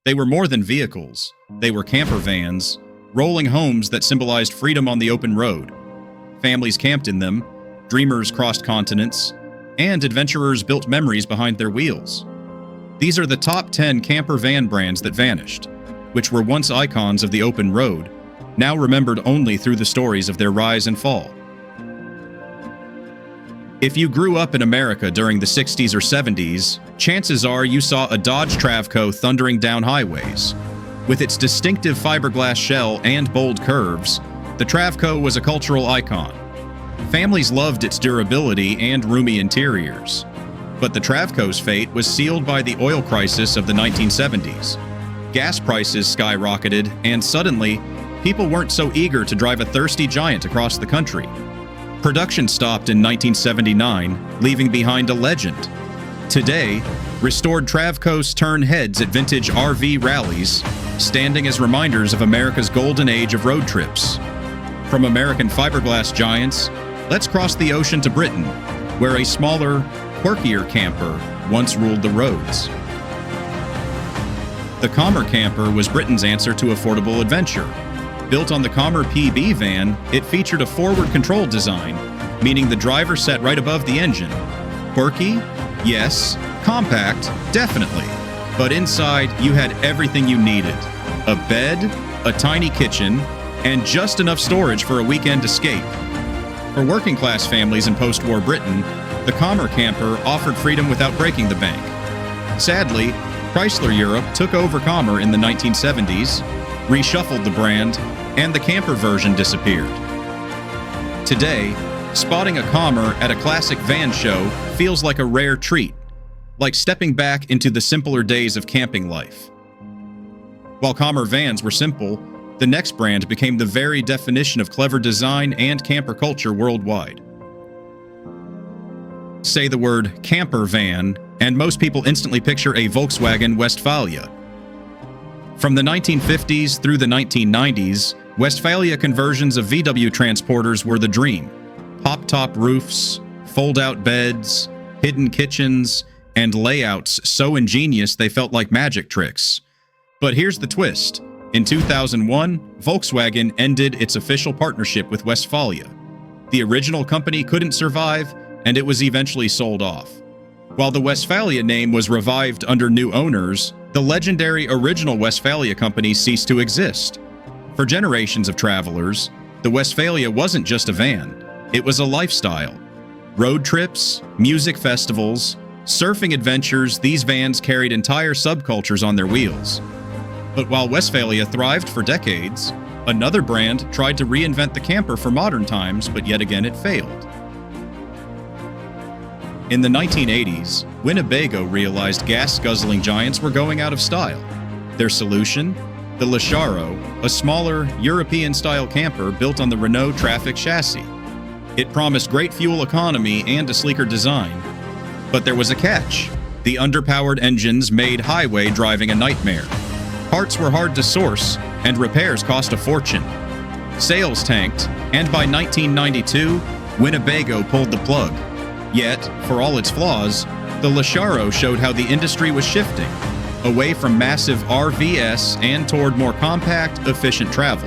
They were more than vehicles. They were camper vans, rolling homes that symbolized freedom on the open road. Families camped in them, dreamers crossed continents, and adventurers built memories behind their wheels. These are the top 10 camper van brands that vanished, which were once icons of the open road, now remembered only through the stories of their rise and fall. If you grew up in America during the 60s or 70s, chances are you saw a Dodge Travco thundering down highways. With its distinctive fiberglass shell and bold curves, the Travco was a cultural icon. Families loved its durability and roomy interiors. But the Travco's fate was sealed by the oil crisis of the 1970s. Gas prices skyrocketed, and suddenly, people weren't so eager to drive a thirsty giant across the country. Production stopped in 1979, leaving behind a legend. Today, restored Travcos turn heads at vintage RV rallies, standing as reminders of America's golden age of road trips. From American fiberglass giants, let's cross the ocean to Britain, where a smaller, quirkier camper once ruled the roads. The Commer camper was Britain's answer to affordable adventure. Built on the Commer PB van, it featured a forward control design, meaning the driver sat right above the engine. Quirky? Yes. Compact? Definitely. But inside, you had everything you needed. A bed, a tiny kitchen, and just enough storage for a weekend escape. For working-class families in post-war Britain, the Commer camper offered freedom without breaking the bank. Sadly, Chrysler Europe took over Commer in the 1970s, reshuffled the brand, and the camper version disappeared. Today, spotting a Commer at a classic van show feels like a rare treat, like stepping back into the simpler days of camping life. While Commer vans were simple, the next brand became the very definition of clever design and camper culture worldwide. Say the word camper van, and most people instantly picture a Volkswagen Westfalia. From the 1950s through the 1990s, Westfalia conversions of VW transporters were the dream. Pop-top roofs, fold-out beds, hidden kitchens, and layouts so ingenious they felt like magic tricks. But here's the twist. In 2001, Volkswagen ended its official partnership with Westfalia. The original company couldn't survive, and it was eventually sold off. While the Westfalia name was revived under new owners, the legendary original Westfalia company ceased to exist. For generations of travelers, the Westfalia wasn't just a van, it was a lifestyle. Road trips, music festivals, surfing adventures, these vans carried entire subcultures on their wheels. But while Westfalia thrived for decades, another brand tried to reinvent the camper for modern times, but yet again it failed. In the 1980s, Winnebago realized gas-guzzling giants were going out of style. Their solution? The LeSharo, a smaller, European-style camper built on the Renault Traffic chassis. It promised great fuel economy and a sleeker design. But there was a catch. The underpowered engines made highway driving a nightmare. Parts were hard to source, and repairs cost a fortune. Sales tanked, and by 1992, Winnebago pulled the plug. Yet, for all its flaws, the LeSharo showed how the industry was shifting, away from massive RVs and toward more compact, efficient travel.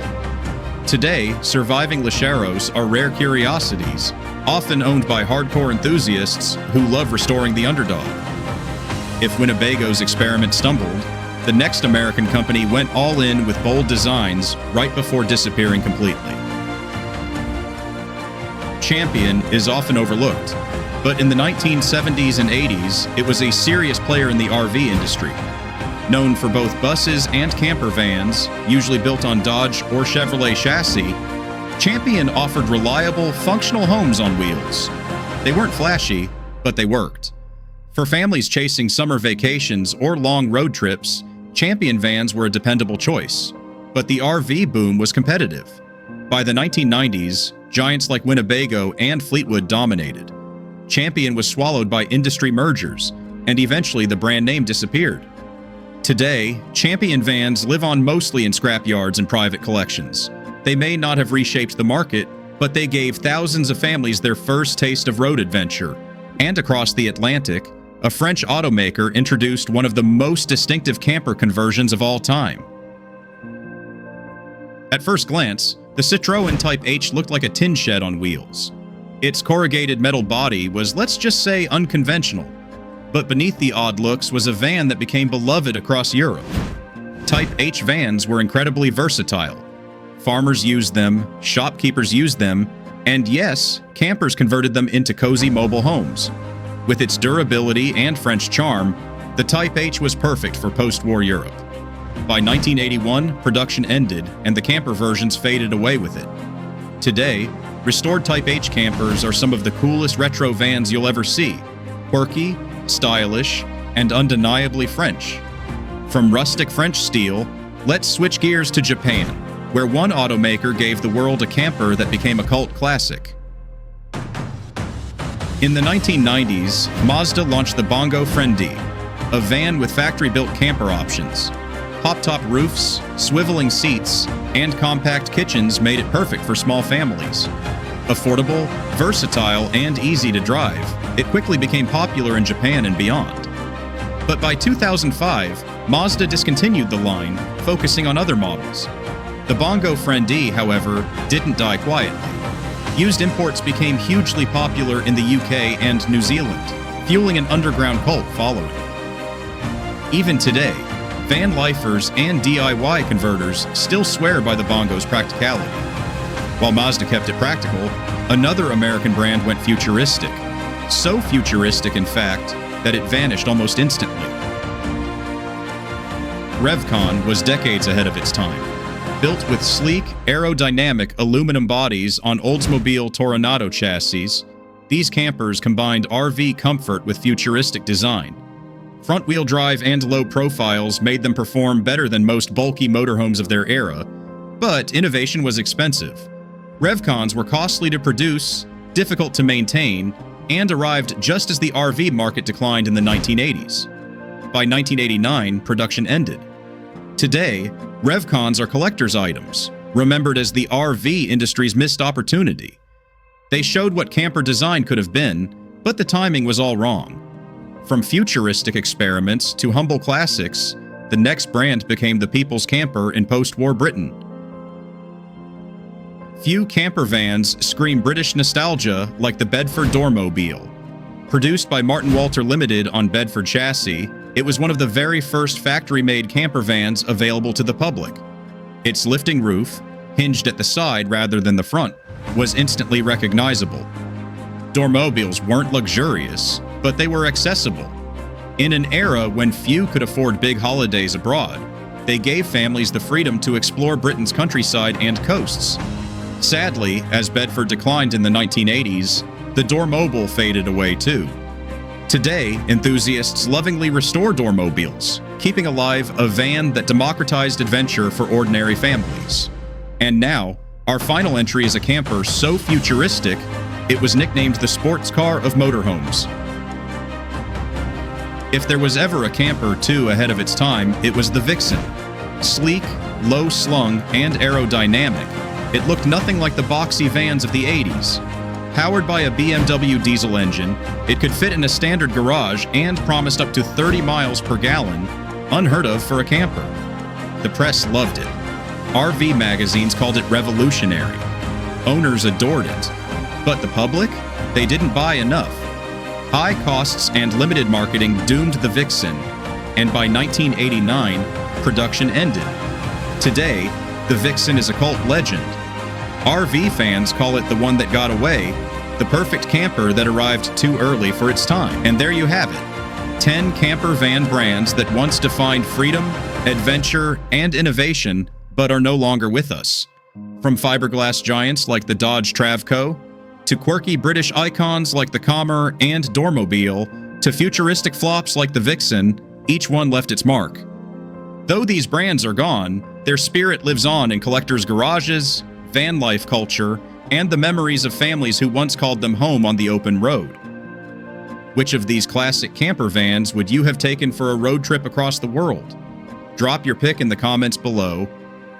Today, surviving LeSharos are rare curiosities, often owned by hardcore enthusiasts who love restoring the underdog. If Winnebago's experiment stumbled, the next American company went all in with bold designs right before disappearing completely. Champion is often overlooked, but in the 1970s and 80s, it was a serious player in the RV industry. Known for both buses and camper vans, usually built on Dodge or Chevrolet chassis, Champion offered reliable, functional homes on wheels. They weren't flashy, but they worked. For families chasing summer vacations or long road trips, Champion vans were a dependable choice. But the RV boom was competitive. By the 1990s, giants like Winnebago and Fleetwood dominated. Champion was swallowed by industry mergers, and eventually the brand name disappeared. Today, Champion vans live on mostly in scrapyards and private collections. They may not have reshaped the market, but they gave thousands of families their first taste of road adventure. And across the Atlantic, a French automaker introduced one of the most distinctive camper conversions of all time. At first glance, the Citroën Type H looked like a tin shed on wheels. Its corrugated metal body was, let's just say, unconventional. But beneath the odd looks was a van that became beloved across Europe. Type H vans were incredibly versatile. Farmers used them, shopkeepers used them, and yes, campers converted them into cozy mobile homes. With its durability and French charm, the Type H was perfect for post-war Europe. By 1981, production ended, and the camper versions faded away with it. Today, restored Type H campers are some of the coolest retro vans you'll ever see. Quirky, stylish, and undeniably French. From rustic French steel, let's switch gears to Japan, where one automaker gave the world a camper that became a cult classic. In the 1990s, Mazda launched the Bongo Friendee, a van with factory-built camper options. Pop-top roofs, swiveling seats, and compact kitchens made it perfect for small families. Affordable, versatile, and easy to drive, it quickly became popular in Japan and beyond. But by 2005, Mazda discontinued the line, focusing on other models. The Bongo Friendee, however, didn't die quietly. Used imports became hugely popular in the UK and New Zealand, fueling an underground cult following. Even today, van lifers and DIY converters still swear by the Bongo's practicality. While Mazda kept it practical, another American brand went futuristic. So futuristic, in fact, that it vanished almost instantly. Revcon was decades ahead of its time. Built with sleek, aerodynamic aluminum bodies on Oldsmobile Toronado chassis, these campers combined RV comfort with futuristic design. Front-wheel drive and low profiles made them perform better than most bulky motorhomes of their era, but innovation was expensive. Revcons were costly to produce, difficult to maintain, and arrived just as the RV market declined in the 1980s. By 1989, production ended. Today, Revcons are collector's items, remembered as the RV industry's missed opportunity. They showed what camper design could have been, but the timing was all wrong. From futuristic experiments to humble classics, the next brand became the people's camper in post-war Britain. Few camper vans scream British nostalgia like the Bedford Dormobile. Produced by Martin Walter Limited on Bedford chassis, it was one of the very first factory-made camper vans available to the public. Its lifting roof, hinged at the side rather than the front, was instantly recognizable. Dormobiles weren't luxurious, but they were accessible. In an era when few could afford big holidays abroad, they gave families the freedom to explore Britain's countryside and coasts. Sadly, as Bedford declined in the 1980s, the Dormobile faded away too. Today, enthusiasts lovingly restore Dormobiles, keeping alive a van that democratized adventure for ordinary families. And now, our final entry is a camper so futuristic, it was nicknamed the sports car of motorhomes. If there was ever a camper too ahead of its time, it was the Vixen. Sleek, low-slung, and aerodynamic, it looked nothing like the boxy vans of the 80s. Powered by a BMW diesel engine, it could fit in a standard garage and promised up to 30 miles per gallon, unheard of for a camper. The press loved it. RV magazines called it revolutionary. Owners adored it. But the public? They didn't buy enough. High costs and limited marketing doomed the Vixen, and by 1989, production ended. Today, the Vixen is a cult legend. RV fans call it the one that got away, the perfect camper that arrived too early for its time. And there you have it. 10 camper van brands that once defined freedom, adventure, and innovation, but are no longer with us. From fiberglass giants like the Dodge Travco, to quirky British icons like the Commer and Dormobile, to futuristic flops like the Vixen, each one left its mark. Though these brands are gone, their spirit lives on in collectors' garages, van life culture, and the memories of families who once called them home on the open road. Which of these classic camper vans would you have taken for a road trip across the world? Drop your pick in the comments below,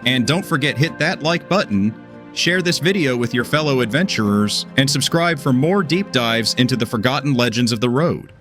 and don't forget hit that like button, share this video with your fellow adventurers, and subscribe for more deep dives into the forgotten legends of the road.